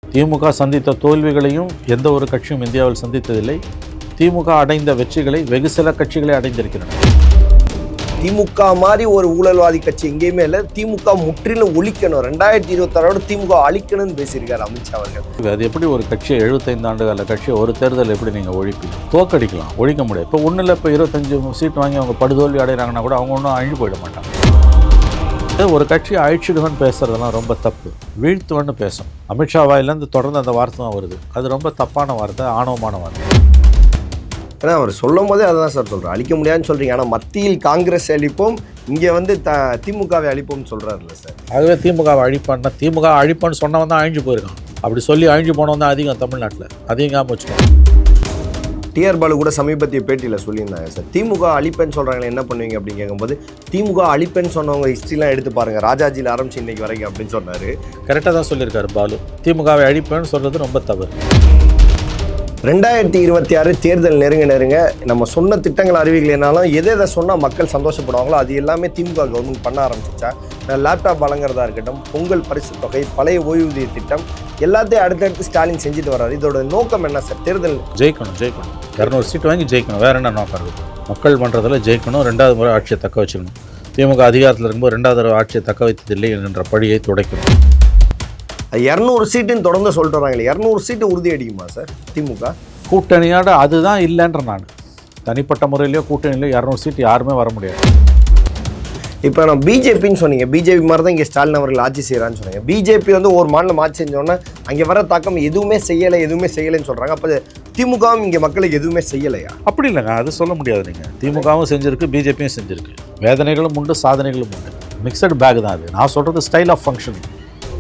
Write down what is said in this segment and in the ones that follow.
திமுக சந்தித்த தோல்விகளையும் எந்த ஒரு கட்சியும் இந்தியாவில் சந்தித்ததில்லை. திமுக அடைந்த வெற்றிகளை வெகு சில கட்சிகளே அடைந்திருக்கின்றன. திமுக மாதிரி ஒரு ஊழல்வாதி கட்சி எங்கேயுமே இல்லை. திமுக முற்றிலும் ஒழிக்கணும், 2026 திமுக அழிக்கணும்னு பேசியிருக்காரு அமித்ஷா அவர்கள். அது எப்படி ஒரு கட்சியை 75 ஆண்டுகால கட்சியை ஒரு தேர்தல் எப்படி நீங்கள் ஒழிப்பீங்க? தோக்கடிக்கலாம், ஒழிக்க முடியாது. இப்போ ஒன்றும் இல்லை, இப்போ 25 சீட் வாங்கி அவங்க படுதோல்வி அடைகிறாங்கன்னா கூட அவங்க ஒன்றும் அழிஞ்சு போயிட மாட்டாங்க. ஒரு கட்சியை அழிச்சிடுவேன்னு பேசுறதெல்லாம் ரொம்ப தப்பு. வீழ்த்துவன்னு பேசும். அமித்ஷா வாயிலேருந்து தொடர்ந்து அந்த வார்த்தை தான் வருது. அது ரொம்ப தப்பான வார்த்தை, ஆணவமான வார்த்தை. ஏன்னா அவர் சொல்லும் போதே அதான் சார் சொல்கிறார், அழிக்க முடியாதுன்னு சொல்கிறீங்க. ஆனால் மத்தியில் காங்கிரஸ் அழிப்போம், இங்கே வந்து திமுகவை அழிப்போம்னு சொல்கிறாருல்ல சார். ஆகவே திமுகவை அழிப்பான்னா, திமுக அழிப்பான்னு சொன்னவன் தான் அழிஞ்சு போயிருக்கான். அப்படி சொல்லி அழிஞ்சு போனவன் தான் அதிகம் தமிழ்நாட்டில். அதையும் ஞாபகம் வச்சுக்கோங்க. டிஆர் பாலு கூட சமீபத்திய பேட்டியில் சொல்லியிருந்தாங்க சார், திமுக அழிப்பேன்னு சொல்கிறாங்களே என்ன பண்ணுவீங்க அப்படின்னு கேட்கும்போது, திமுக அழிப்பேன்னு சொன்னவங்க ஹிஸ்ட்ரிலாம் எடுத்து பாருங்கள், ராஜாஜியில் ஆரம்பிச்சு இன்னைக்கு வரைக்கும் அப்படின்னு சொன்னார். கரெக்டாக தான் சொல்லியிருக்காரு பாலு. திமுகவை அழிப்பேன்னு சொல்கிறது ரொம்ப தவறு. 2026 தேர்தல் நெருங்க நம்ம சொன்ன திட்டங்கள் அறிவிக்கலைனாலும் எதை சொன்னால் மக்கள் சந்தோஷப்படுவாங்களோ அது எல்லாமே திமுக கவர்மெண்ட் பண்ண ஆரம்பிச்சிச்சா. லேப்டாப் வழங்குறதா இருக்கட்டும், பொங்கல் பரிசு தொகை, பழைய ஓய்வூதிய திட்டம், எல்லாத்தையும் அடுத்தடுத்து ஸ்டாலின் செஞ்சுட்டு வர்றாரு. இதோட நோக்கம் என்ன சார்? தேர்தல் ஜெயிக்கணும். 200 சீட் வாங்கி ஜெயிக்கணும். வேற என்ன நோக்கம் இருக்குது? மக்கள் பண்ணுறதில் ஜெயிக்கணும், 2வது முறை ஆட்சியை தக்க வச்சுக்கணும். திமுக அதிகாரத்தில் இருக்கும்போது 2வது தடவை ஆட்சியை தக்க வைத்ததில்லை என்கின்ற பழியை துடைக்கணும். 200 சீட்டுன்னு தொடர்ந்து சொல்லிட்டு வராங்களே, 200 சீட்டு உறுதி அடிக்குமா சார் திமுக? கூட்டணியோட அதுதான் இல்லைன்ற நான் தனிப்பட்ட முறையிலையோ கூட்டணியிலையோ 200 சீட்டு யாருமே வர முடியாது. இப்போ நான் பிஜேபின்னு சொன்னீங்க, பிஜேபி மாதிரி தான் இங்கே ஸ்டாலின் அவர்கள் ஆட்சி செய்கிறான்னு சொன்னீங்க. பிஜேபி வந்து ஒரு மாநிலம் ஆட்சி செஞ்சோன்னா அங்கே வர தாக்கம் எதுவுமே செய்யலைன்னு சொல்கிறாங்க. அப்போ திமுகவும் இங்கே மக்களுக்கு எதுவுமே செய்யலையா? அப்படி இல்லைங்க, அது சொல்ல முடியாது. நீங்கள் திமுகவும் செஞ்சுருக்கு, பிஜேபியும் செஞ்சுருக்கு. வேதனைகளும் உண்டு, சாதனைகளும் உண்டு. மிக்சடு பேக் தான் அது. நான் சொல்கிறது ஸ்டைல் ஆஃப் ஃபங்க்ஷன்.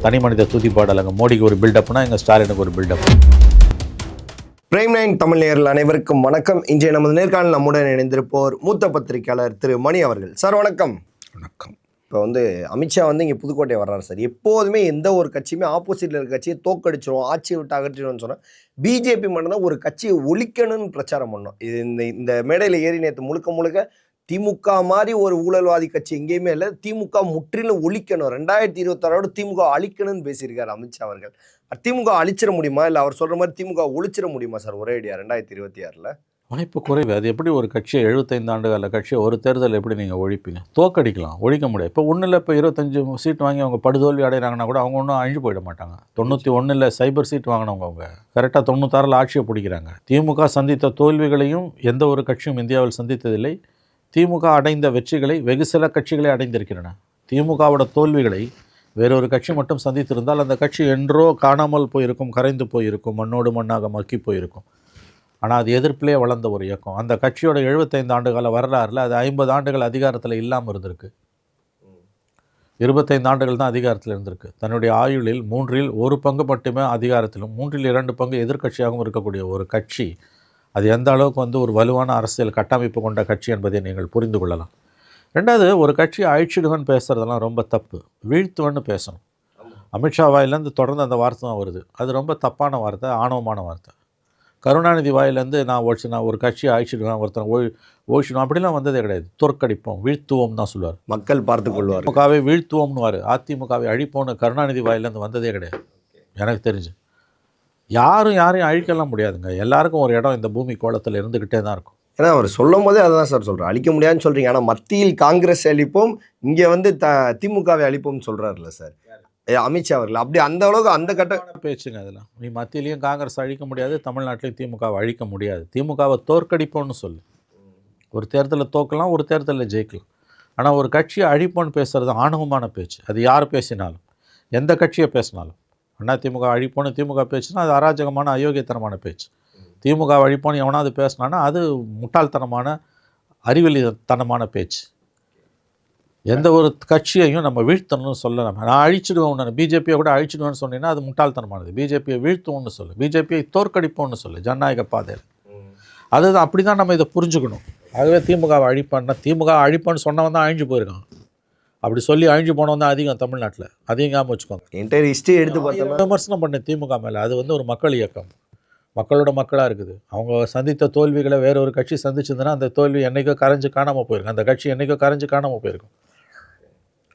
தனி மனித துதிப்பாடல். அங்கே மோடிக்கு ஒரு பில்டப்னா எங்கள் ஸ்டாலினுக்கு ஒரு பில்டப். பிரைம் 9 தமிழ் நேயர்கள் அனைவருக்கும் வணக்கம். இன்றைய நமது நேர்காணல் நம்முடன் இணைந்திருப்போர் மூத்த பத்திரிகையாளர் திரு மணி அவர்கள். சார் வணக்கம். வணக்கம். இப்போ வந்து அமித்ஷா வந்து இங்கே புதுக்கோட்டை வர்றாரு சார். எப்போதுமே எந்த ஒரு கட்சியுமே ஆப்போசிட்டில் இருக்க கட்சியை தோக்கடிச்சிடும், ஆட்சியை விட்டு அகற்றிடும்னு சொன்னால், பிஜேபி மட்டும்தான் ஒரு கட்சியை ஒழிக்கணும்னு பிரச்சாரம் பண்ணோம். இது இந்த மேடையில் ஏறி நேற்று முழுக்க திமுக மாதிரி ஒரு ஊழல்வாதி கட்சி எங்கேயுமே இல்லை. திமுக முற்றிலும் ஒழிக்கணும், 2026 திமுக அழிக்கணும்னு பேசியிருக்காரு அமித்ஷா அவர்கள். திமுக அழிச்சிட முடியுமா, இல்லை அவர் சொல்கிற மாதிரி திமுக ஒழிச்சிட முடியுமா சார் ஒரே ஐடியா 2026? வாய்ப்பு குறைவு. அது எப்படி ஒரு கட்சியை 75 ஆண்டுகால கட்சியை ஒரு தேர்தல் எப்படி நீங்கள் ஒழிப்பீங்க? தோக்கடிக்கலாம், ஒழிக்க முடியாது. இப்போ ஒன்றும் இல்லை, இப்போ 25 சீட் வாங்கி அவங்க படுதோல்வி அடைகிறாங்கன்னா கூட அவங்க ஒன்றும் அழிஞ்சு போயிட மாட்டாங்க. 91 சைபர் சீட் வாங்கினவங்க அவங்க கரெக்டாக 96 ஆட்சியை பிடிக்கிறாங்க. திமுக சந்தித்த தோல்விகளையும் எந்த ஒரு கட்சியும் இந்தியாவில் சந்தித்ததில்லை. திமுக அடைந்த வெற்றிகளை வெகு சில கட்சிகளே அடைந்திருக்கின்றன. திமுகவோட தோல்விகளை வேறொரு கட்சி மட்டும் சந்தித்திருந்தால் அந்த கட்சி என்றோ காணாமல் போயிருக்கும், கரைந்து போயிருக்கும், மண்ணோடு மண்ணாக மக்கி போயிருக்கும். ஆனால் அது எதிர்ப்பிலே வளர்ந்த ஒரு இயக்கம். அந்த கட்சியோட 75 ஆண்டுகால வரலாறில் அது 50 ஆண்டுகள் அதிகாரத்தில் இல்லாமல் இருந்திருக்கு. 25 ஆண்டுகள் தான் அதிகாரத்தில் இருந்திருக்கு. தன்னுடைய ஆயுளில் 3இல் 1 பங்கு மட்டுமே அதிகாரத்திலும் 3இல் 2 பங்கு எதிர்க்கட்சியாகவும் இருக்கக்கூடிய ஒரு கட்சி, அது எந்த அளவுக்கு வந்து ஒரு வலுவான அரசியல் கட்டமைப்பு கொண்ட கட்சி என்பதை நீங்கள் புரிந்து கொள்ளலாம். 2வது, ஒரு கட்சியை அழிச்சிடுவேன்னு பேசுகிறதெல்லாம் ரொம்ப தப்பு. வீழ்த்துவன்னு பேசணும். அமித்ஷா வாயிலேருந்து தொடர்ந்து அந்த வார்த்தை தான் வருது. அது ரொம்ப தப்பான வார்த்தை, ஆணவமான வார்த்தை. கருணாநிதி வாயிலேருந்து நான் ஒரு கட்சியை அழிச்சிடுவேன், ஒருத்தன் ஒழிச்சிடுவேன் அப்படிலாம் வந்ததே கிடையாது. தோற்கடிப்போம், வீழ்த்துவோம் தான் சொல்லுவார். மக்கள் பார்த்து கொள்வார். திமுகவை வீழ்த்துவோம்னுவார். அதிமுகவை அழிப்போம்னு கருணாநிதி வாயிலேருந்து வந்ததே கிடையாது எனக்கு தெரிஞ்சு. யாரையும் அழிக்கலாம் முடியாதுங்க. எல்லாருக்கும் ஒரு இடம் இந்த பூமி கோளத்தில் இருந்துக்கிட்டே தான் இருக்கும். ஏன்னா அவர் சொல்லும் போதே அதுதான் சார் சொல்கிறார், அழிக்க முடியாதுன்னு சொல்கிறீங்க. ஆனால் மத்தியில் காங்கிரஸ் அழிப்போம், இங்கே வந்து திமுகவை அழிப்போம்னு சொல்கிறாருல்ல சார் அமித்ஷா அவர்கள். அப்படி அந்த அளவுக்கு அந்த கட்ட பேச்சுங்க அதெல்லாம். நீ மத்தியிலையும் காங்கிரஸ் அழிக்க முடியாது, தமிழ்நாட்டிலையும் திமுகவை அழிக்க முடியாது. திமுகவை தோற்கடிப்போம்னு சொல்லு. ஒரு தேர்தலில் தோக்கலாம், ஒரு தேர்தலில் ஜெயிக்கலாம். ஆனால் ஒரு கட்சியை அழிப்போன்னு பேசுகிறது ஆணவமான பேச்சு. அது யார் பேசினாலும், எந்த கட்சியை பேசினாலும். திமுக அழிப்போன்னு திமுக பேச்சுன்னா அது அராஜகமான அயோக்கியத்தனமான பேச்சு. திமுக அழிப்போன்னு எவனாவது பேசினான்னா அது முட்டாள்தனமான அறிவியலித்தனமான பேச்சு. எந்த ஒரு கட்சியையும் நம்ம வீழ்த்தணும்னு சொல்லலாம். நான் அழிச்சிடுவேன், பிஜேபியை கூட அழிச்சிடுவேன்னு சொன்னீங்கன்னா அது முட்டாள்தனமானது. பிஜேபியை வீழ்த்துவோம்னு சொல்லு, பிஜேபியை தோற்கடிப்போம்னு சொல்லு, ஜனநாயக பாதையில். அதுதான், அப்படி தான் நம்ம இதை புரிஞ்சுக்கணும். ஆகவே திமுகவை திமுக அழிப்பான்னு சொன்னவன் தான் அழிஞ்சு போயிருக்கான். அப்படி சொல்லி அழிஞ்சு போனவன் தான் அதிகம் தமிழ்நாட்டில். அதையும் ஞாபகம் வச்சுக்கோங்க. என்டையர் ஹிஸ்ட்ரி எடுத்து பார்த்தோம்னா விமர்சனம் பண்ண திமுக மேலே, அது வந்து ஒரு மக்கள் இயக்கம், மக்களோட மக்களாக இருக்குது. அவங்க சந்தித்த தோல்விகளை வேற ஒரு கட்சி சந்திச்சிருந்ததுன்னா அந்த தோல்வி என்றைக்கோ கரைஞ்சு காணாமல் போயிருக்கும். அந்த கட்சி என்றைக்கோ கரைஞ்சு காணாமல் போயிருக்கும்.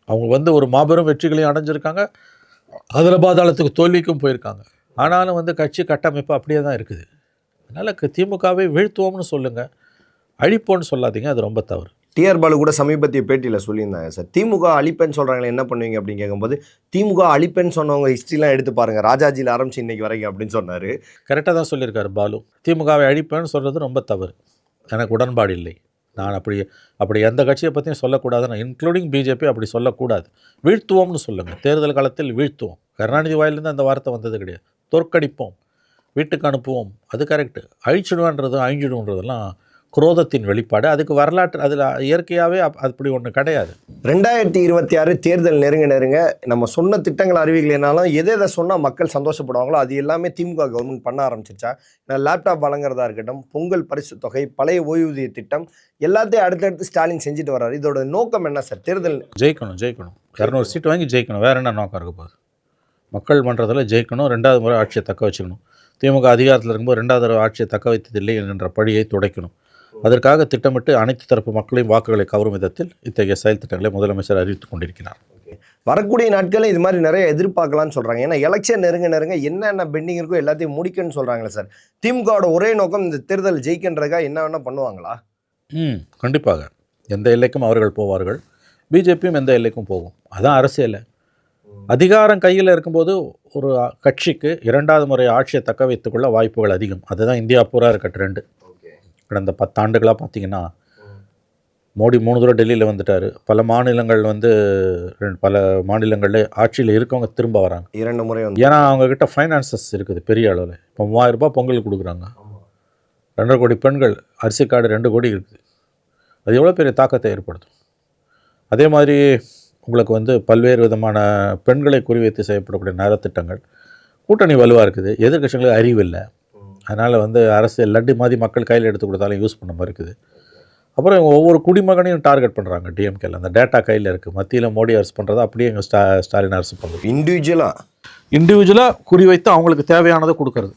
அவங்க வந்து ஒரு மாபெரும் வெற்றிகளையும் அடைஞ்சிருக்காங்க, அதில் பாதாளத்துக்கு தோல்விக்கும் போயிருக்காங்க. ஆனாலும் வந்து கட்சி கட்டமைப்பு அப்படியே தான் இருக்குது. அதனால் திமுகவை வீழ்த்துவோம்னு சொல்லுங்கள், அழிப்போன்னு சொல்லாதீங்க, அது ரொம்ப தவறு. டிஆர் பாலு கூட சமீபத்திய பேட்டியில் சொல்லியிருந்தாங்க சார், திமுக அழிப்பேன்னு சொல்கிறாங்களே என்ன பண்ணுவீங்க அப்படின்னு கேட்கும்போது, திமுக அழிப்பேன்னு சொன்னவங்க ஹிஸ்ட்ரிலாம் எடுத்து பாருங்கள், ராஜாஜியில் ஆரம்பிச்சு இன்னைக்கு வரைக்கும் அப்படின்னு சொன்னார். கரெக்டாக தான் சொல்லியிருக்காரு பாலு. திமுகவை அழிப்பேன்னு சொல்கிறது ரொம்ப தவறு, எனக்கு உடன்பாடு இல்லை. நான் அப்படி எந்த கட்சியை பற்றியும் சொல்லக்கூடாது, நான் இன்க்ளூடிங் பிஜேபி அப்படி சொல்லக்கூடாது. வீழ்த்துவோம்னு சொல்லுங்கள், தேர்தல் காலத்தில் வீழ்த்துவோம். கருணாநிதி வாயிலிருந்து அந்த வார்த்தை வந்தது கிடையாது. தோற்கடிப்போம், வீட்டுக்கு அனுப்புவோம், அது கரெக்டு. அழிச்சிடுன்றதெல்லாம் குரோதத்தின் வெளிப்பாடு. அதுக்கு வரலாற்று அதில் இயற்கையாகவே அப்படி ஒன்று கிடையாது. 2026 தேர்தல் நெருங்க நம்ம சொன்ன திட்டங்கள் அறிவிக்கலைனாலும் எதை சொன்னால் மக்கள் சந்தோஷப்படுவாங்களோ அது எல்லாமே திமுக கவர்மெண்ட் பண்ண ஆரம்பிச்சிருச்சா? நான் லேப்டாப் வழங்குறதா இருக்கட்டும், பொங்கல் பரிசு தொகை, பழைய ஓய்வூதிய திட்டம் எல்லாத்தையும் அடுத்தடுத்து ஸ்டாலின் செஞ்சுட்டு வர்றாரு. இதோட நோக்கம் என்ன சார்? தேர்தல் ஜெயிக்கணும் 200 சீட்டு வாங்கி ஜெயிக்கணும், வேறு என்ன நோக்கம் இருக்க போகுது? மக்கள் மன்றத்தில் ஜெயிக்கணும், 2வது முறை ஆட்சியை தக்க வச்சுக்கணும். திமுக அதிகாரத்தில் இருக்கும்போது 2வது தடவை ஆட்சியை தக்க வைத்ததில்லை என்கின்ற பழியை துடைக்கணும். அதற்காக திட்டமிட்டு அனைத்து தரப்பு மக்களையும் வாக்குகளை கவரும் விதத்தில் இத்தகைய செயல் திட்டங்களை முதலமைச்சர் அறிவித்துக் கொண்டிருக்கிறார். வரக்கூடிய நாட்களில் இது மாதிரி நிறைய எதிர்பார்க்கலாம்னு சொல்கிறாங்க. ஏன்னா எலெக்ஷன் நெருங்க என்னென்ன பெண்டிங் இருக்கோ எல்லாத்தையும் முடிக்கணும்னு சொல்கிறாங்களே சார். திமுகவோட ஒரே நோக்கம் இந்த தேர்தல் ஜெயிக்கின்றதுக்காக என்ன வேணால் பண்ணுவாங்களா? கண்டிப்பாக. எந்த எல்லைக்கும் அவர்கள் போவார்கள், பிஜேபியும் எந்த எல்லைக்கும் போகும். அதான் அரசியல். அதிகாரம் கையில் இருக்கும்போது ஒரு கட்சிக்கு 2வது முறை ஆட்சியை தக்க வைத்துக்கொள்ள வாய்ப்புகள் அதிகம். அதுதான் இந்தியா பூரா இருக்க ட்ரெண்டு. கடந்த 10 ஆண்டுகளாக பார்த்தீங்கன்னா மோடி 3 தடவை டெல்லியில் வந்துட்டார். பல மாநிலங்களில் ஆட்சியில் இருக்கவங்க திரும்ப வராங்க 2 முறை. ஏன்னா அவங்கக்கிட்ட ஃபைனான்சஸ் இருக்குது பெரிய அளவில். இப்போ 3000 ரூபாய் பொங்கலுக்கு கொடுக்குறாங்க. 2.5 கோடி பெண்கள், அரிசி கார்டு 2 கோடி இருக்குது. அது எவ்வளோ பெரிய தாக்கத்தை ஏற்படுத்தும். அதே மாதிரி உங்களுக்கு வந்து பல்வேறு விதமான பெண்களை குறிவைத்து செய்யப்படக்கூடிய நலத்திட்டங்கள். கூட்டணி வலுவாக இருக்குது, எதிர்க்கட்சிகளுக்கு அறிவு இல்லை. அதனால் வந்து அரசியல் லட்டு மாதிரி மக்கள் கையில் எடுத்து கொடுத்தாலும் யூஸ் பண்ண மாதிரி இருக்குது. அப்புறம் ஒவ்வொரு குடிமகனையும் டார்கெட் பண்ணுறாங்க டிஎம்கேல. அந்த டேட்டா கையில் இருக்குது. மத்தியில் மோடி அரசு பண்ணுறதா அப்படியே எங்கள் ஸ்டாலின் அரசு பண்ணுறது. இண்டிவிஜுவலாக குறிவைத்து அவங்களுக்கு தேவையானதை கொடுக்கறது.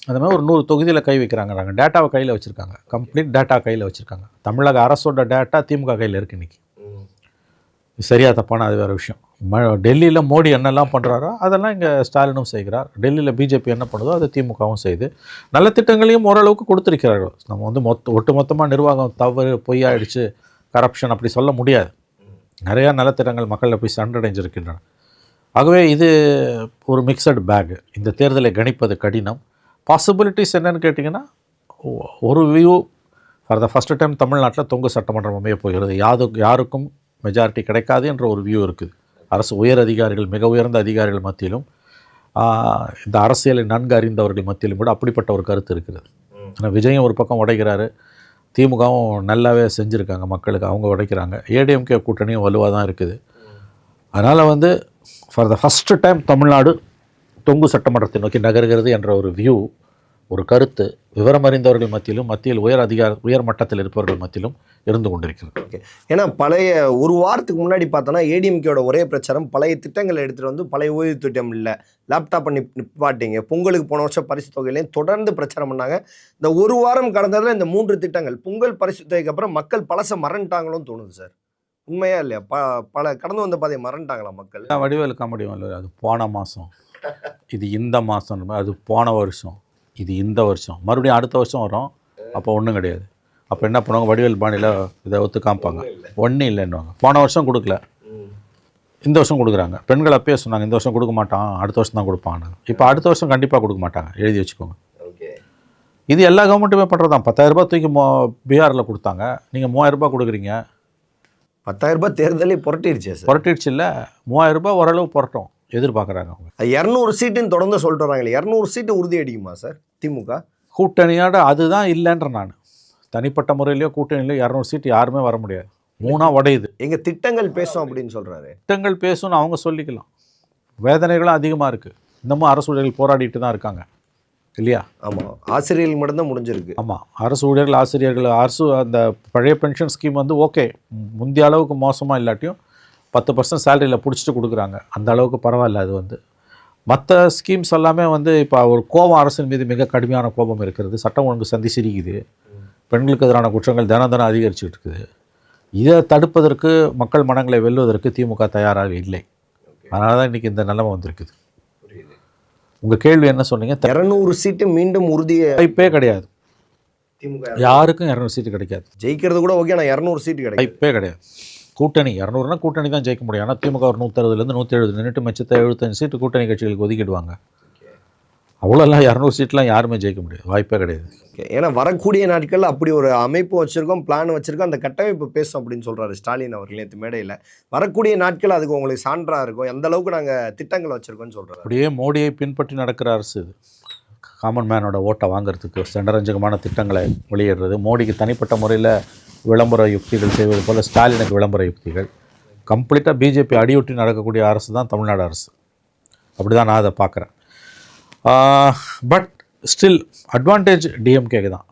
அந்த மாதிரி ஒரு 100 தொகுதியில் கை வைக்கிறாங்க. நாங்கள் டேட்டாவை கையில் வச்சுருக்காங்க, கம்ப்ளீட் டேட்டா கையில் வச்சுருக்காங்க. தமிழக அரசோட டேட்டா திமுக கையில் இருக்குது இன்றைக்கி. சரியாக தப்பான அது வேறு விஷயம். டெல்லியில் மோடி என்னெல்லாம் பண்ணுறாரோ அதெல்லாம் இங்கே ஸ்டாலினும் செய்கிறார். டெல்லியில் பிஜேபி என்ன பண்ணுதோ அதை திமுகவும் செய்து நல்ல திட்டங்களையும் ஓரளவுக்கு கொடுத்துருக்கிறார்கள். நம்ம வந்து ஒட்டுமொத்தமாக நிர்வாகம் தவறு, பொய்யாயிடுச்சு, கரப்ஷன் அப்படி சொல்ல முடியாது. நிறையா நலத்திட்டங்கள் மக்களில் போய் சென்றடைஞ்சிருக்கின்றன. ஆகவே இது ஒரு மிக்சடு பேக். இந்த தேர்தலை கணிப்பது கடினம். பாசிபிலிட்டிஸ் என்னன்னு கேட்டிங்கன்னா, ஒரு view for the first time தமிழ்நாட்டில் தொங்கு சட்டமன்றம் அமைய போகிறது. யாருக்கும் மெஜாரிட்டி கிடைக்காது என்ற ஒரு வியூ இருக்குது. அரசு உயர் அதிகாரிகள், மிக உயர்ந்த அதிகாரிகள் மத்தியிலும் இந்த அரசியலை நன்கு அறிந்தவர்கள் மத்தியிலும் கூட அப்படிப்பட்ட ஒரு கருத்து இருக்கிறது. ஆனால் விஜயும் ஒரு பக்கம் உடைக்கிறாரு, திமுகவும் நல்லாவே செஞ்சுருக்காங்க மக்களுக்கு, அவங்க உடைக்கிறாங்க. ஏடிஎம்கே கூட்டணியும் வலுவாக தான் இருக்குது. அதனால் வந்து for the first time Tamil Nadu தொங்கு சட்டமன்றத்தை நோக்கி நகர்கிறது என்ற ஒரு வியூ, ஒரு கருத்து விவரம் அறிந்தவர்கள் மத்தியிலும், மத்தியில் உயர் மட்டத்தில் இருப்பவர்கள் மத்தியிலும் இருந்து கொண்டிருக்கிறது. ஏன்னா பழைய ஒரு வாரத்துக்கு முன்னாடி பார்த்தோன்னா ஏடிஎம்கேயோட ஒரே பிரச்சாரம், பழைய திட்டங்களை எடுத்துகிட்டு வந்து பழைய ஓய்வு திட்டம் இல்லை, லேப்டாப் பண்ணி நிப்பாட்டிங்க, பொங்கலுக்கு போன வருஷம் பரிசு தொகையிலையும் தொடர்ந்து பிரச்சாரம் பண்ணாங்க. இந்த ஒரு வாரம் கடந்ததில் இந்த 3 திட்டங்கள், பொங்கல் பரிசு தொகைக்கு அப்புறம் மக்கள் பழச மறந்துட்டாங்களோன்னு தோணுது சார். உண்மையா இல்லையா? பல கடந்து வந்த பாதையை மறந்துட்டாங்களா மக்கள்? வடிவேலு காமெடி இல்லை, அது போன மாதம், இது இந்த மாதம், அது போன வருஷம், இது இந்த வருஷம், மறுபடியும் அடுத்த வருஷம் வரும், அப்போ ஒன்றும் கிடையாது. அப்போ என்ன பண்ணுவாங்க, வடிவேல் பாணியில் இதை ஒத்து காமிப்பாங்க, ஒன்றும் இல்லைன்னுவாங்க. போன வருஷம் கொடுக்கல, இந்த வருஷம் கொடுக்குறாங்க. பெண்கள் அப்பயே சொன்னாங்க இந்த வருஷம் கொடுக்க மாட்டான், அடுத்த வருஷம் தான் கொடுப்பாங்க. இப்போ அடுத்த வருஷம் கண்டிப்பாக கொடுக்க மாட்டாங்க, எழுதி வச்சுக்கோங்க. இது எல்லா கவர்மெண்ட்டுமே பண்ணுறது தான். 10,000 ரூபாய் தூக்கி பீகாரில் கொடுத்தாங்க, நீங்கள் 3000 ரூபாய் கொடுக்குறீங்க. 10,000 ரூபாய் தேர்தலே புரட்டிடுச்சு சார். புரட்டிடுச்சு இல்லை, 3000 ரூபாய் ஓரளவு புரட்டும் எதிர்பார்க்குறாங்க அவங்க. 200 சீட்டுன்னு தொடர்ந்து சொல்லிட்டு வராங்களே, 200 சீட்டு உறுதி அடிக்குமா சார் திமுக கூட்டணியோட? அதுதான் இல்லைன்ற நான் தனிப்பட்ட முறையிலையோ கூட்டணியிலையோ 200 சீட்டு யாருமே வர முடியாது. 3ஆ உடையுது. எங்கள் திட்டங்கள் பேசும் அப்படின்னு சொல்கிறாரு. திட்டங்கள் பேசும்னு அவங்க சொல்லிக்கலாம். வேதனைகளும் அதிகமாக இருக்குது. இன்னமும் அரசு ஊழியர்கள் போராடிட்டு தான் இருக்காங்க இல்லையா? ஆமாம், ஆசிரியர்கள் மட்டும்தான் முடிஞ்சிருக்கு. ஆமாம், அரசு ஊழியர்கள், ஆசிரியர்கள், அந்த பழைய பென்ஷன் ஸ்கீம் வந்து ஓகே, முந்தைய அளவுக்கு மோசமாக இல்லாட்டியும் 10% சேலரியில் பிடிச்சிட்டு கொடுக்குறாங்க, அந்த அளவுக்கு பரவாயில்ல. அது வந்து மற்ற ஸ்கீம்ஸ் எல்லாமே வந்து இப்போ ஒரு கோபம், அரசின் மீது மிக கடுமையான கோபம் இருக்கிறது. சட்டம் ஒழுங்கு சந்தி சிரிக்குது, பெண்களுக்கு எதிரான குற்றங்கள் தினம் அதிகரிச்சுட்டு இருக்குது. இதை தடுப்பதற்கு, மக்கள் மனங்களை வெல்வதற்கு திமுக தயாராக இல்லை. அதனால தான் இன்றைக்கி இந்த நிலைமை வந்திருக்குது. உங்கள் கேள்வி என்ன சொன்னீங்க? 200 சீட்டு மீண்டும் உறுதியை வாய்ப்பே கிடையாது. திமுக யாருக்கும் 200 சீட்டு கிடைக்காது. ஜெயிக்கிறது கூட ஓகே, ஆனால் 200 சீட்டு கிடைக்கும். வாய்ப்பே கிடையாது. கூட்டணி 200னா கூட்டணி தான் ஜெயிக்க முடியும். ஆனால் திமுக ஒரு 160லேருந்து 170 நின்றுட்டு மிச்சத்தை 75 சீட்டு கூட்டணி கட்சிகளுக்கு ஒதுக்கிடுவாங்க. அவ்வளோலாம் 200 சீட்லாம் யாருமே ஜெயிக்க முடியாது. வாய்ப்பே கிடையாது. ஓகே, ஏன்னா வரக்கூடிய நாட்களில் அப்படி ஒரு அமைப்பு வச்சுருக்கோம், பிளான் வச்சுருக்கோம், அந்த கட்டமைப்பு பேசும் அப்படின்னு சொல்கிறாரு ஸ்டாலின் அவர்கள் நேற்று மேடையில். வரக்கூடிய நாட்கள் அதுக்கு உங்களுக்கு சான்றாக இருக்கும், எந்த அளவுக்கு நாங்கள் திட்டங்கள் வச்சுருக்கோம்னு சொல்கிறாரு. அப்படியே மோடியை பின்பற்றி நடக்கிற அரசு இது. காமன் மேனோட ஓட்டை வாங்குறதுக்கு செண்டரஞ்சகமான திட்டங்களை வெளியிடுறது, மோடிக்கு தனிப்பட்ட முறையில் விளம்பர யுக்திகள் செய்வது போல் ஸ்டாலினுக்கு விளம்பர யுக்திகள். கம்ப்ளீட்டாக பிஜேபி அடியொட்டி நடக்கக்கூடிய அரசு தான் தமிழ்நாடு அரசு. அப்படி தான் நான் அதை பார்க்குறேன். பட் ஸ்டில் அட்வான்டேஜ் டிஎம்கேக்கு தான்.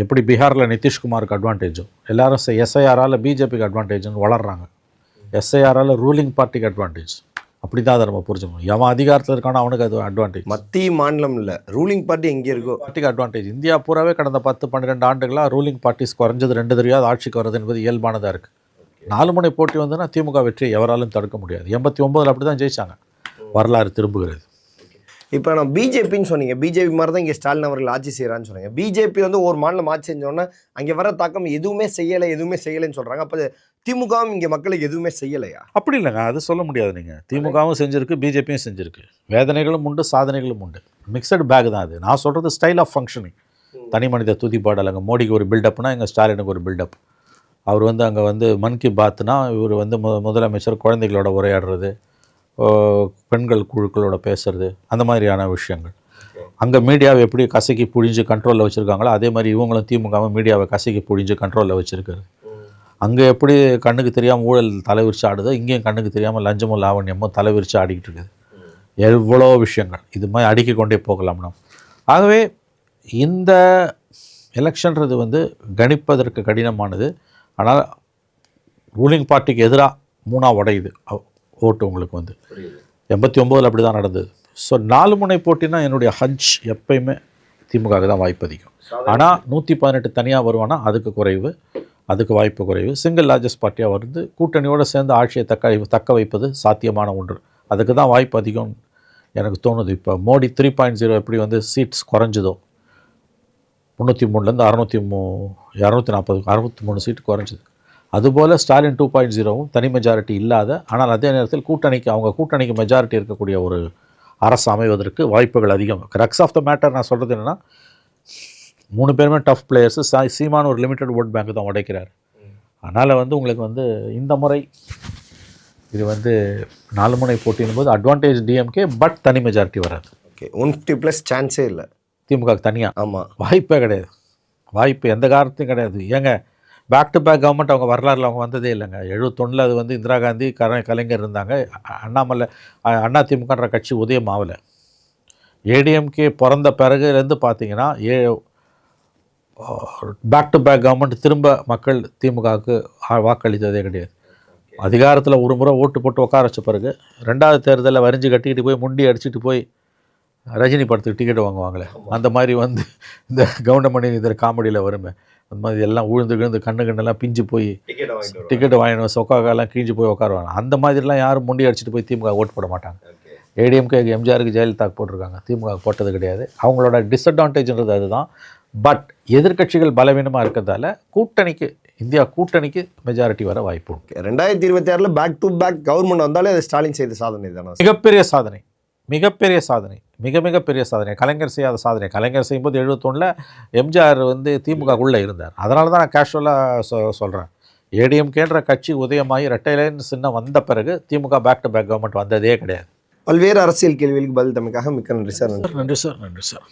எப்படி பீகாரில் நிதிஷ்குமாருக்கு அட்வான்டேஜோ, எல்லாரும் எஸ்ஐஆரால் பிஜேபிக்கு அட்வான்டேஜ்னு வளர்கிறாங்க. எஸ்ஐஆரால் ரூலிங் பார்ட்டிக்கு அட்வான்டேஜ். அப்படி தான் அதை நம்ம புரிஞ்சுக்கணும். எவன் அதிகாரத்தில் இருக்கானோ அவனுக்கு அது அட்வான்டேஜ். மத்திய மாநிலம் இல்லை, ரூலிங் பார்ட்டி எங்கே இருக்கோ பார்ட்டிக்கு அட்வான்டேஜ். இந்தியா பூராவே கடந்த 10-12 ஆண்டுகளாக ரூலிங் பார்ட்டிஸ் குறைஞ்சது 2 தடவையாவது ஆட்சிக்கு வர்றது என்பது இயல்பானதாக இருக்குது. 4 முனை போட்டி வந்துன்னா திமுக வெற்றி எவராலும் தடுக்க முடியாது. 89 அப்படி தான் ஜெயிச்சாங்க. வரலாறு திரும்புகிறது. இப்போ நான் பிஜேபின்னு சொன்னீங்க, பிஜேபி மாதிரி தான் இங்கே ஸ்டாலின் அவர்கள் ஆட்சி செய்கிறான்னு சொன்னீங்க. பிஜேபி வந்து ஒரு மாநிலம் ஆட்சி செஞ்சோன்னா அங்கே வர தாக்கம் எதுவுமே செய்யலைன்னு சொல்கிறாங்க. அப்போ திமுகவும் இங்கே மக்களுக்கு எதுவுமே செய்யலையா? அப்படி இல்லைங்க, அது சொல்ல முடியாது. நீங்கள் திமுகவும் செஞ்சுருக்கு, பிஜேபியும் செஞ்சுருக்கு. வேதனைகளும் உண்டு, சாதனைகளும் உண்டு. மிக்சடு பேக் தான் அது. நான் சொல்கிறது ஸ்டைல் ஆஃப் ஃபங்க்ஷனிங். தனி மனித துதிப்பாடல். அங்கே மோடிக்கு ஒரு பில்டப்னா எங்கள் ஸ்டாலினுக்கு ஒரு பில்டப். அவர் வந்து அங்கே வந்து மன் கி பாத்னா இவர் வந்து முதலமைச்சர் குழந்தைகளோட உரையாடுறது, பெண்கள் குழுக்களோட பேசுறது, அந்த மாதிரியான விஷயங்கள். அங்கே மீடியாவை எப்படி கசக்கி புழிஞ்சு கண்ட்ரோலில் வச்சுருக்காங்களோ அதே மாதிரி இவங்களும் திமுகவும் மீடியாவை கசக்கி புழிஞ்சு கண்ட்ரோலில் வச்சுருக்காரு. அங்கே எப்படி கண்ணுக்கு தெரியாமல் ஊழல் தலைவிரிச்சு ஆடுதோ இங்கேயும் கண்ணுக்கு தெரியாமல் லஞ்சமும் லாவண்யமும் தலைவிரிச்சு ஆடிக்கிட்டு இருக்குது. எவ்வளோ விஷயங்கள் இது மாதிரி அடுக்கி கொண்டே போகலாம் நாம். ஆகவே இந்த எலெக்ஷன்றது வந்து கணிப்பதற்கு கடினமானது. ஆனால் ரூலிங் பார்ட்டிக்கு எதிராக 3 உடையுது ஓட்டு. உங்களுக்கு வந்து 89 அப்படி தான் நடந்தது. ஸோ 4 முனை போட்டினா என்னுடைய ஹஜ் எப்பயுமே திமுகவுக்கு தான் வாய்ப்பு அதிகம். ஆனால் 118 தனியாக வருவானா அதுக்கு வாய்ப்பு குறைவு. சிங்கிள் லார்ஜஸ்ட் பார்ட்டியாக வருது. கூட்டணியோடு சேர்ந்து ஆட்சியை தக்க வைப்பது சாத்தியமான ஒன்று. அதுக்கு தான் வாய்ப்பு அதிகம் எனக்கு தோணுது. இப்போ மோடி 3.0 எப்படி வந்து சீட்ஸ் குறைஞ்சதோ 303லேருந்து 243 சீட்டு குறைஞ்சிது. அதுபோல் ஸ்டாலின் 2.0வும் தனி மெஜாரிட்டி இல்லாத, ஆனால் அதே நேரத்தில் கூட்டணிக்கு மெஜாரிட்டி இருக்கக்கூடிய ஒரு அரசு அமைவதற்கு வாய்ப்புகள் அதிகம். கிரக்ஸ் ஆஃப் த மேட்டர் நான் சொல்கிறது என்னென்னா, 3 பேருமே டஃப் பிளேயர்ஸு. சீமான் ஒரு லிமிட்டட் ஓட் பேங்க் தான் உடைக்கிறார். அதனால் வந்து உங்களுக்கு வந்து இந்த முறை இது வந்து 4 முனை போட்டின் போது அட்வான்டேஜ் டிஎம்கே. பட் தனி மெஜாரிட்டி வராது. ஓகே, 150+ சான்ஸே இல்லை திமுகவுக்கு தனியாக. ஆமாம், வாய்ப்பே கிடையாது. வாய்ப்பு எந்த காரணத்தையும் கிடையாது. ஏங்க பேக் டு பேக் கவர்மெண்ட் அவங்க வரலாறுல அவங்க வந்ததே இல்லைங்க. 71 அது வந்து இந்திரா காந்தி கலைஞர் இருந்தாங்க. அதிமுகன்ற கட்சி உதயம் ஆகலை. ஏடிஎம்கே பிறந்த பிறகுலேருந்து பார்த்தீங்கன்னா பேக் டு பேக் கவர்மெண்ட் திரும்ப மக்கள் திமுகவுக்கு வாக்களித்ததே கிடையாது. அதிகாரத்தில் ஒரு முறை ஓட்டு போட்டு உட்கார வச்ச பிறகு 2வது தேர்தலில் வரிஞ்சு கட்டிக்கிட்டு போய் முண்டி அடிச்சுட்டு போய் ரஜினி படத்துக்கு டிக்கெட் வாங்குவாங்களே, அந்த மாதிரி வந்து இந்த கவுண்டமணி இதில் காமெடியில் வருமே, அந்த மாதிரி எல்லாம் விழுந்து கண்ணெல்லாம் பிஞ்சு போய் டிக்கெட்டு வாங்கினோம், சொக்காக்கெல்லாம் கிழிஞ்சு போய் உட்காருவாங்க. அந்த மாதிரிலாம் யாரும் முண்டி அடிச்சுட்டு போய் திமுக ஓட்டு போட மாட்டாங்க. ஏடிஎம்கே எம்ஜிஆருக்கு ஜெயலலிதாக்கு போட்டிருக்காங்க, திமுக போட்டது கிடையாது. அவங்களோட டிஸ்அட்வான்டேஜ்ன்றது அதுதான். பட் எதிர்க்கட்சிகள் பலவீனமாக இருக்கிறதால இந்தியா கூட்டணிக்கு மெஜாரிட்டி வர வாய்ப்பு உண்டு. 2026 பேக் டு பேக் கவர்மெண்ட் வந்தாலே அது ஸ்டாலின் செய்த சாதனை தானே. மிகப்பெரிய சாதனை, மிகப்பெரிய சாதனை. கலைஞர் செய்யாத சாதனை. கலைஞர் செய்யும்போது 71 எம்ஜிஆர் வந்து திமுகக்குள்ளே இருந்தார். அதனால தான் நான் கேஷுவலாக சொல்கிறேன். ஏடிஎம்கேன்ற கட்சி உதயமாகி இரட்டை லைன் சின்னம் வந்த பிறகு திமுக பேக் டு பேக் கவர்மெண்ட் வந்ததே கிடையாது. பல்வேறு அரசியல் கேள்விகளுக்கு பதில் தமிழுக்காக மிக்க நன்றி சார். நன்றி சார்.